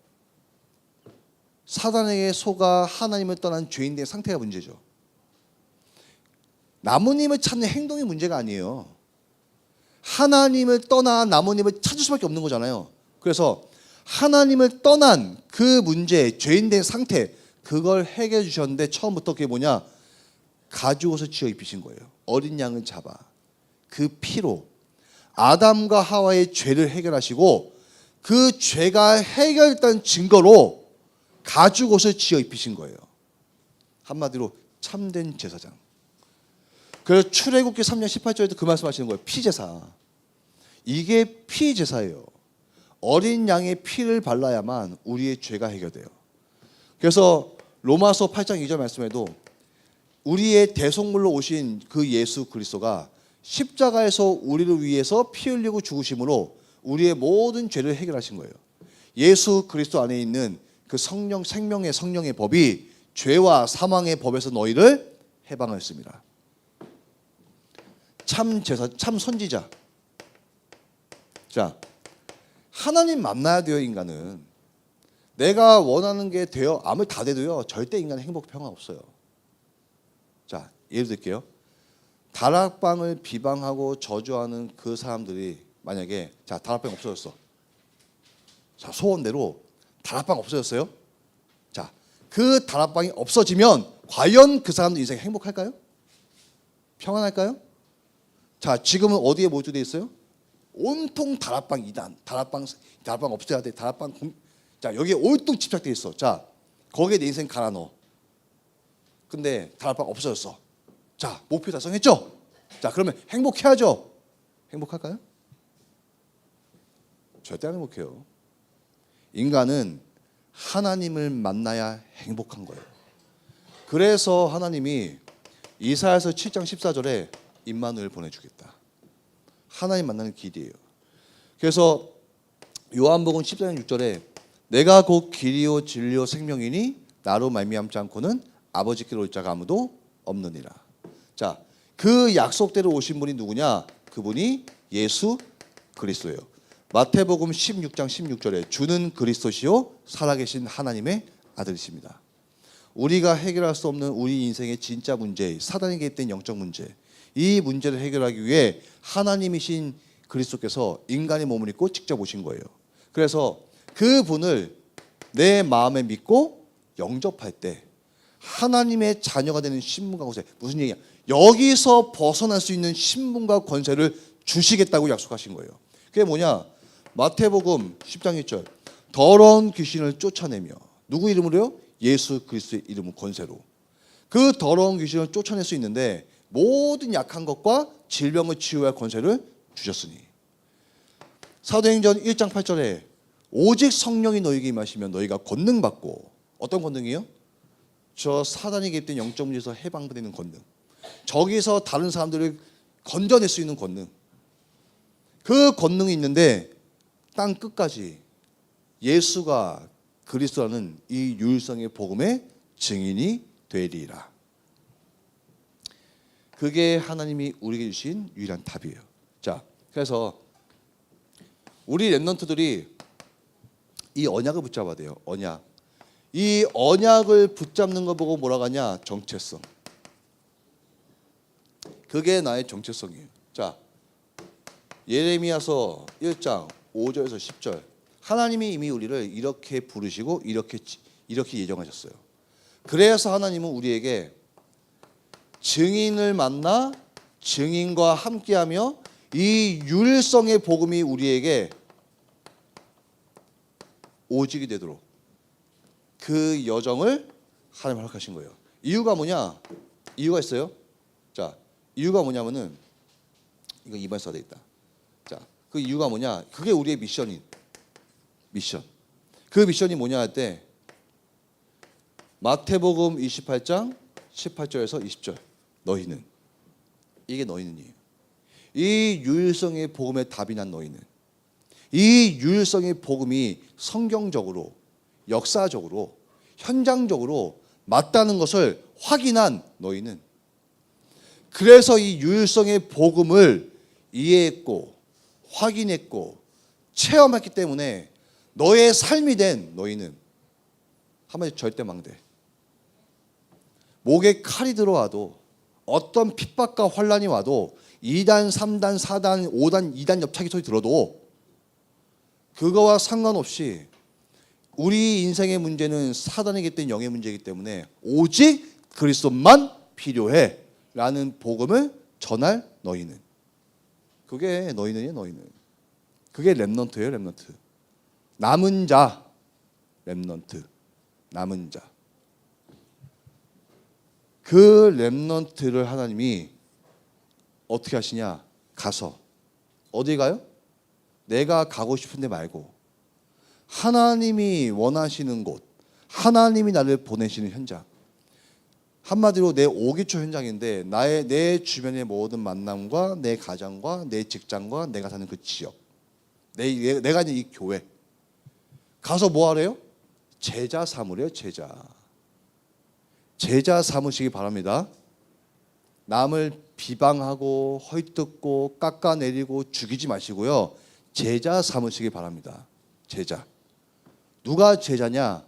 사단에게 속아 하나님을 떠난 죄인들의 상태가 문제죠. 나무님을 찾는 행동이 문제가 아니에요. 하나님을 떠나 나무님을 찾을 수밖에 없는 거잖아요. 그래서 하나님을 떠난 그 문제, 죄인된 상태, 그걸 해결해 주셨는데 처음부터 그게 뭐냐? 가죽옷을 지어 입히신 거예요. 어린 양을 잡아 그 피로 아담과 하와의 죄를 해결하시고 그 죄가 해결됐다는 증거로 가죽옷을 지어 입히신 거예요. 한마디로 참된 제사장. 그래서 출애굽기 3장 18절에도 그 말씀하시는 거예요. 피제사. 이게 피제사예요. 어린 양의 피를 발라야만 우리의 죄가 해결돼요. 그래서 로마서 8장 2절 말씀에도 우리의 대속물로 오신 그 예수 그리스도가 십자가에서 우리를 위해서 피 흘리고 죽으심으로 우리의 모든 죄를 해결하신 거예요. 예수 그리스도 안에 있는 그 성령, 생명의 성령의 법이 죄와 사망의 법에서 너희를 해방하였습니다. 참 제사, 참 선지자. 자, 하나님 만나야 돼요. 인간은 내가 원하는 게 되어 아무리 다 돼도요 절대 인간은 행복 평화 없어요. 자, 예를 들게요. 다락방을 비방하고 저주하는 그 사람들이 만약에 자 다락방 없어졌어. 자, 소원대로 다락방 없어졌어요. 자, 그 다락방이 없어지면 과연 그 사람들 인생 행복할까요? 평안할까요? 자, 지금은 어디에 몰두되어 있어요? 온통 다락방 이단, 다락방 없애야 돼. 자, 여기에 온통 집착되어 있어. 자, 거기에 내 인생 갈아 넣어. 근데 다락방 없어졌어. 자, 목표 달성했죠? 자, 그러면 행복해야죠. 행복할까요? 절대 안 행복해요. 인간은 하나님을 만나야 행복한 거예요. 그래서 하나님이 이사야서 7장 14절에 임마누엘 보내주겠다. 하나님 만나는 길이에요. 그래서 요한복음 14장 6절에 내가 곧 길이요 진리요 생명이니 나로 말미암지 않고는 아버지께로 올 자가 아무도 없느니라. 자, 그 약속대로 오신 분이 누구냐? 그분이 예수 그리스도예요. 마태복음 16장 16절에 주는 그리스도시요 살아계신 하나님의 아들이십니다. 우리가 해결할 수 없는 우리 인생의 진짜 문제, 사단에게 있던 영적 문제, 이 문제를 해결하기 위해 하나님이신 그리스도께서 인간의 몸을 입고 직접 오신 거예요. 그래서 그분을 내 마음에 믿고 영접할 때 하나님의 자녀가 되는 신분과 권세, 무슨 얘기야? 여기서 벗어날 수 있는 신분과 권세를 주시겠다고 약속하신 거예요. 그게 뭐냐? 마태복음 10장 1절 더러운 귀신을 쫓아내며 누구 이름으로요? 예수 그리스도의 이름 권세로. 그 더러운 귀신을 쫓아낼 수 있는데 모든 약한 것과 질병을 치유할 권세를 주셨으니. 사도행전 1장 8절에 오직 성령이 너희에게 임하시면 너희가 권능 받고, 어떤 권능이요? 저 사단에게 있던 영적 문제에서 해방되는 권능, 저기서 다른 사람들을 건져낼 수 있는 권능, 그 권능이 있는데 땅 끝까지 예수가 그리스도라는 이 유일성의 복음의 증인이 되리라. 그게 하나님이 우리에게 주신 유일한 답이에요. 자, 그래서 우리 렘넌트들이 이 언약을 붙잡아야 돼요. 언약. 이 언약을 붙잡는 거 보고 뭐라고 하냐? 정체성. 그게 나의 정체성이에요. 자, 예레미야서 1장 5절에서 10절. 하나님이 이미 우리를 이렇게 부르시고 이렇게 예정하셨어요. 그래서 하나님은 우리에게 증인을 만나 증인과 함께하며 이 유일성의 복음이 우리에게 오직이 되도록 그 여정을 하나님 허락하신 거예요. 이유가 뭐냐? 이유가 있어요. 자, 이유가 뭐냐면은 이거 2번 써야 되겠다. 자, 그 이유가 뭐냐? 그게 우리의 미션. 그 미션이 뭐냐 할 때 마태복음 28장 18절에서 20절. 너희는, 이게 너희는이에요. 이 유일성의 복음의 답이 난 너희는, 이 유일성의 복음이 성경적으로, 역사적으로, 현장적으로 맞다는 것을 확인한 너희는, 그래서 이 유일성의 복음을 이해했고 확인했고 체험했기 때문에 너의 삶이 된 너희는 한마디로 절대 망대. 목에 칼이 들어와도 어떤 핍박과 환란이 와도 2단, 3단, 4단, 5단, 2단 옆차기 소리 들어도 그거와 상관없이 우리 인생의 문제는 사단에게 있던 영의 문제이기 때문에 오직 그리스도만 필요해 라는 복음을 전할 너희는. 그게 너희는이에요. 너희는. 그게 렘넌트예요. 렘넌트. 남은 자. 렘넌트. 남은 자. 그 렘넌트를 하나님이 어떻게 하시냐? 가서. 어디 가요? 내가 가고 싶은 데 말고 하나님이 원하시는 곳, 하나님이 나를 보내시는 현장. 한마디로 내 5기초 현장인데 내 주변의 모든 만남과 내 가정과 내 직장과 내가 사는 그 지역, 내가 있는 이 교회 가서 뭐 하래요? 제자 삼으래요. 제자 삼으시기 바랍니다. 남을 비방하고 헐뜯고 깎아내리고 죽이지 마시고요. 제자 삼으시기 바랍니다. 제자. 누가 제자냐?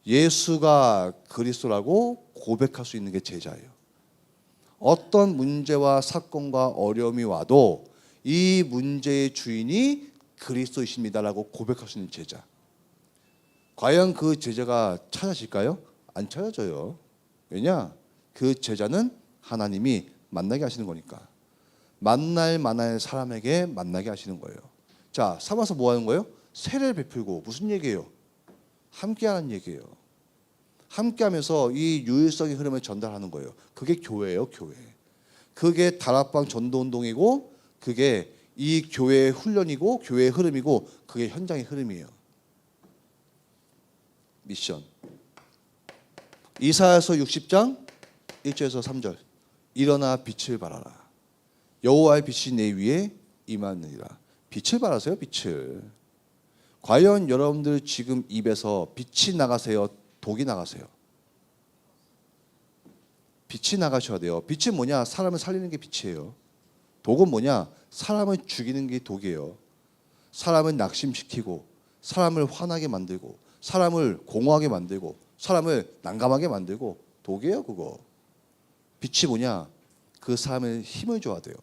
예수가 그리스도라고 고백할 수 있는 게 제자예요. 어떤 문제와 사건과 어려움이 와도 이 문제의 주인이 그리스도이십니다라고 고백할 수 있는 제자. 과연 그 제자가 찾아질까요? 안 찾아져요. 왜냐? 그 제자는 하나님이 만나게 하시는 거니까. 만날 만한 사람에게 만나게 하시는 거예요. 자, 삼아서 뭐 하는 거예요? 세례를 베풀고. 무슨 얘기예요? 함께하는 얘기예요. 함께하면서 이 유일성의 흐름을 전달하는 거예요. 그게 교회예요. 교회. 그게 다락방 전도운동이고 그게 이 교회의 훈련이고 교회의 흐름이고 그게 현장의 흐름이에요. 미션. 이사야서 60장 1절에서 3절. 일어나 빛을 발하라. 여호와의 빛이 내 위에 임하느니라. 빛을 발하세요. 빛을. 과연 여러분들 지금 입에서 빛이 나가세요? 독이 나가세요? 빛이 나가셔야 돼요. 빛은 뭐냐? 사람을 살리는 게 빛이에요. 독은 뭐냐? 사람을 죽이는 게 독이에요. 사람을 낙심시키고 사람을 화나게 만들고 사람을 공허하게 만들고 사람을 난감하게 만들고 독이에요. 그거. 빛이 뭐냐? 그 사람을 힘을 줘야 돼요.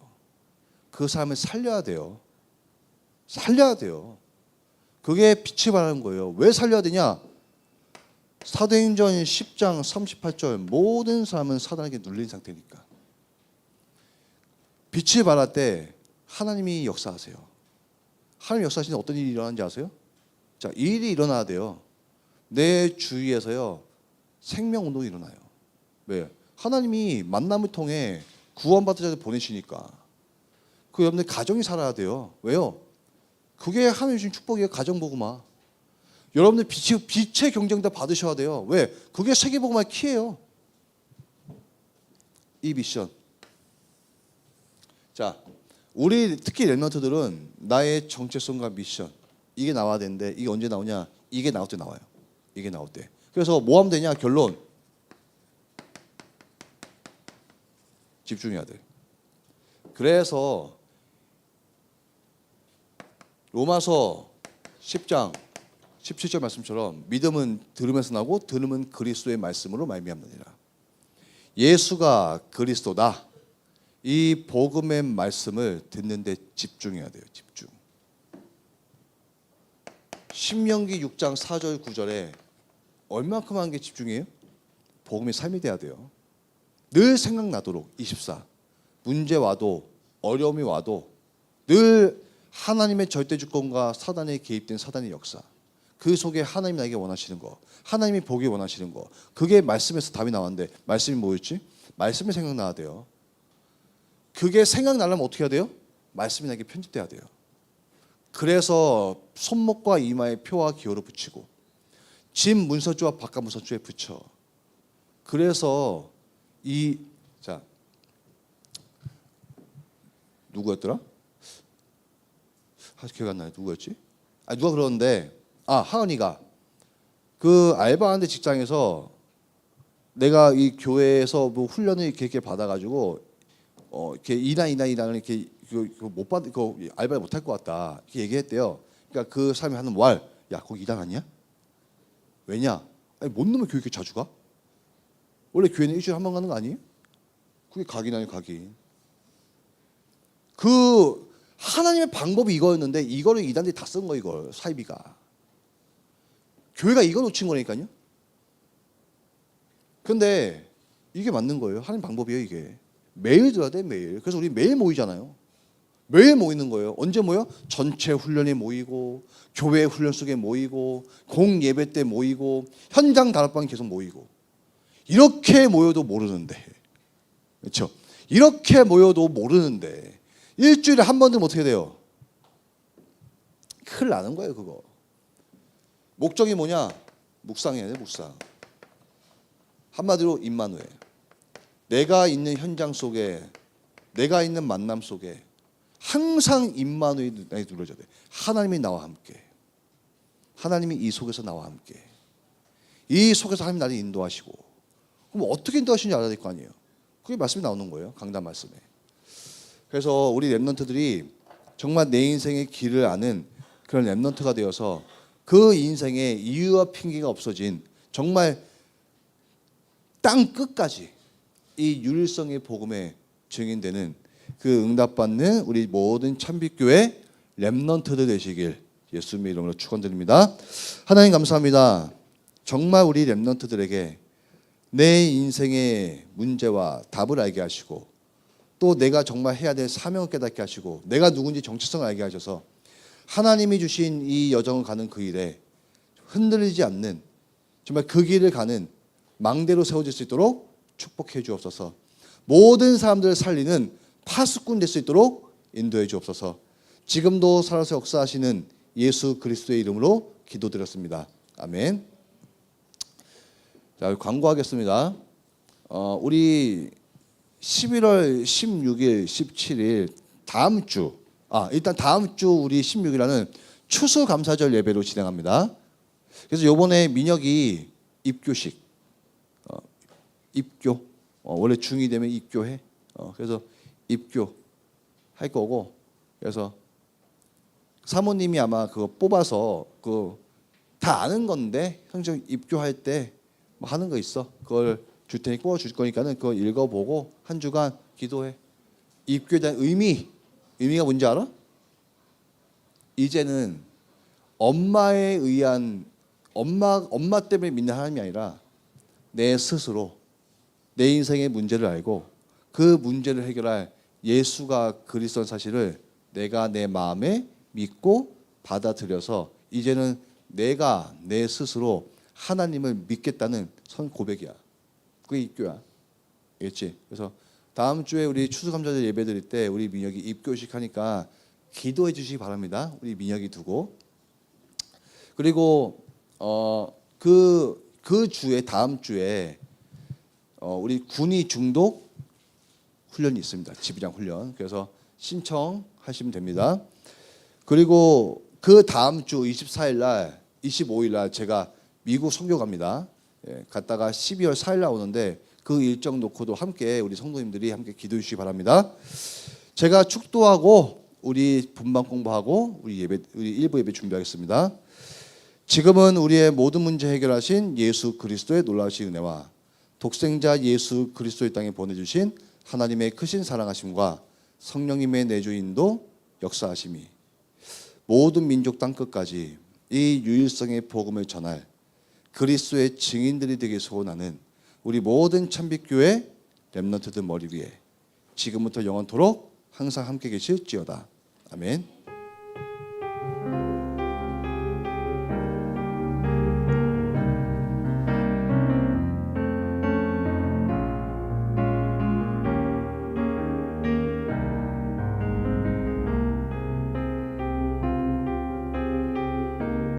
그 사람을 살려야 돼요. 살려야 돼요. 그게 빛이 발하는 거예요. 왜 살려야 되냐? 사도행전 10장 38절 모든 사람은 사단에게 눌린 상태니까. 빛을 발할 때 하나님이 역사하세요. 하나님 역사하시는 어떤 일이 일어나는지 아세요? 자, 이 일이 일어나야 돼요. 내 주위에서요 생명운동이 일어나요. 왜? 하나님이 만남을 통해 구원받은 자들 보내시니까 그 여러분들 가정이 살아야 돼요. 왜요? 그게 하나님 주신 축복이에요. 가정복음화. 여러분들 빛의 경쟁도 받으셔야 돼요. 왜? 그게 세계복음화의 키예요. 이 미션. 자, 우리 특히 렘넌트들은 나의 정체성과 미션 이게 나와야 되는데 이게 언제 나오냐? 이게 나올 때 나와요. 이게 나올 때. 그래서 뭐 하면 되냐? 결론. 집중해야 돼. 그래서 로마서 10장 17절 말씀처럼 믿음은 들으면서 나고 들음은 그리스도의 말씀으로 말미암느니라. 예수가 그리스도다. 이 복음의 말씀을 듣는데 집중해야 돼요. 집중. 신명기 6장 4절 9절에 얼마큼 하는 게 집중이에요? 복음의 삶이 돼야 돼요. 늘 생각나도록 24. 문제 와도 어려움이 와도 늘 하나님의 절대 주권과 사단에 개입된 사단의 역사. 그 속에 하나님이 나에게 원하시는 거, 하나님이 보기 원하시는 거, 그게 말씀에서 답이 나왔는데 말씀이 뭐였지? 말씀이 생각나야 돼요. 그게 생각나려면 어떻게 해야 돼요? 말씀이 나에게 편집돼야 돼요. 그래서 손목과 이마에 표와 기호를 붙이고 진 문서주와 바깥 문서주에 붙여. 그래서 자 누구였더라? 기억 안 나요. 누구였지? 누가 그러는데 하은이가 그 알바하는 직장에서 내가 이 교회에서 뭐 훈련을 이렇게 받아가지고 이렇게 이날 이렇게 못 받, 알바를 못할 것 같다 이렇게 얘기했대요. 그러니까 그 사람이 하는 말, 야 거기 이단 아니야? 왜냐? 아니, 뭔 놈의 교회 이렇게 자주 가? 원래 교회는 일주일에 한 번 가는 거 아니에요? 그게 각인 아니에요, 각인. 그 하나님의 방법이 이거였는데 이거를 이단들이 다 쓴 거 이걸 사이비가. 교회가 이거 놓친 거니까요. 근데 이게 맞는 거예요. 하나님 방법이에요 이게. 매일 들어야 돼 매일. 그래서 우리 매일 모이잖아요. 매일 모이는 거예요. 언제 모여? 전체 훈련에 모이고 교회 훈련 속에 모이고 공예배 때 모이고 현장 다락방 계속 모이고 이렇게 모여도 모르는데 그렇죠? 이렇게 모여도 모르는데 일주일에 한 번 되면 어떻게 돼요? 큰일 나는 거예요 그거. 목적이 뭐냐? 묵상해야 돼 묵상. 한마디로 임마누엘. 내가 있는 현장 속에 내가 있는 만남 속에 항상 임마누엘이 눌러져야 돼. 하나님이 나와 함께. 하나님이 이 속에서 나와 함께. 이 속에서 하나님 나를 인도하시고. 그럼 어떻게 인도하시는지 알아야 될 거 아니에요. 그게 말씀이 나오는 거예요. 강단 말씀에. 그래서 우리 렘넌트들이 정말 내 인생의 길을 아는 그런 렘넌트가 되어서 그 인생에 이유와 핑계가 없어진 정말 땅 끝까지 이 유일성의 복음에 증인되는 그 응답받는 우리 모든 참빛교회 렘넌트들 되시길 예수님의 이름으로 축원드립니다. 하나님 감사합니다. 정말 우리 렘넌트들에게 내 인생의 문제와 답을 알게 하시고 또 내가 정말 해야 될 사명을 깨닫게 하시고 내가 누군지 정체성을 알게 하셔서 하나님이 주신 이 여정을 가는 그 일에 흔들리지 않는 정말 그 길을 가는 망대로 세워질 수 있도록 축복해 주옵소서. 모든 사람들을 살리는 파수꾼 될 수 있도록 인도해 주옵소서. 지금도 살아서 역사하시는 예수 그리스도의 이름으로 기도드렸습니다. 아멘. 자, 광고하겠습니다. 우리 11월 16일, 17일 다음 주, 일단 다음 주 우리 16일에는 추수감사절 예배로 진행합니다. 그래서 요번에 민혁이 입교식, 입교, 원래 중2 되면 입교해. 그래서 입교 할 거고, 그래서 사모님이 아마 그거 뽑아서 그 다 아는 건데 형제 입교할 때 뭐 하는 거 있어. 그걸 줄 테니 뽑아줄 거니까는 그거 읽어보고 한 주간 기도해. 입교에 대한 의미가 뭔지 알아? 이제는 엄마에 의한 엄마 때문에 믿는 하나님이 아니라 내 스스로 내 인생의 문제를 알고 그 문제를 해결할 예수가 그리스도인 사실을 내가 내 마음에 믿고 받아들여서 이제는 내가 내 스스로 하나님을 믿겠다는 선 고백이야. 그게 입교야. 알겠지? 그래서 다음 주에 우리 추수감사절 예배 드릴 때 우리 민혁이 입교식 하니까 기도해 주시기 바랍니다. 우리 민혁이 두고. 그리고 그 주에 다음 주에 우리 군이 중독 훈련이 있습니다. 지부장 훈련. 그래서 신청하시면 됩니다. 그리고 그 다음 주 24일 날, 25일 날 제가 미국 선교 갑니다. 갔다가 12월 4일 날 오는데 그 일정 놓고도 함께 우리 성도님들이 함께 기도해 주시기 바랍니다. 제가 축도하고 우리 분방 공부하고 우리 일부 예배 준비하겠습니다. 지금은 우리의 모든 문제 해결하신 예수 그리스도의 놀라우신 은혜와 독생자 예수 그리스도의 땅에 보내주신 하나님의 크신 사랑하심과 성령님의 내주인도 역사하심이 모든 민족 땅 끝까지 이 유일성의 복음을 전할 그리스도의 증인들이 되기 소원하는 우리 모든 참빛교회 렘넌트들 머리 위에 지금부터 영원토록 항상 함께 계실지어다. 아멘.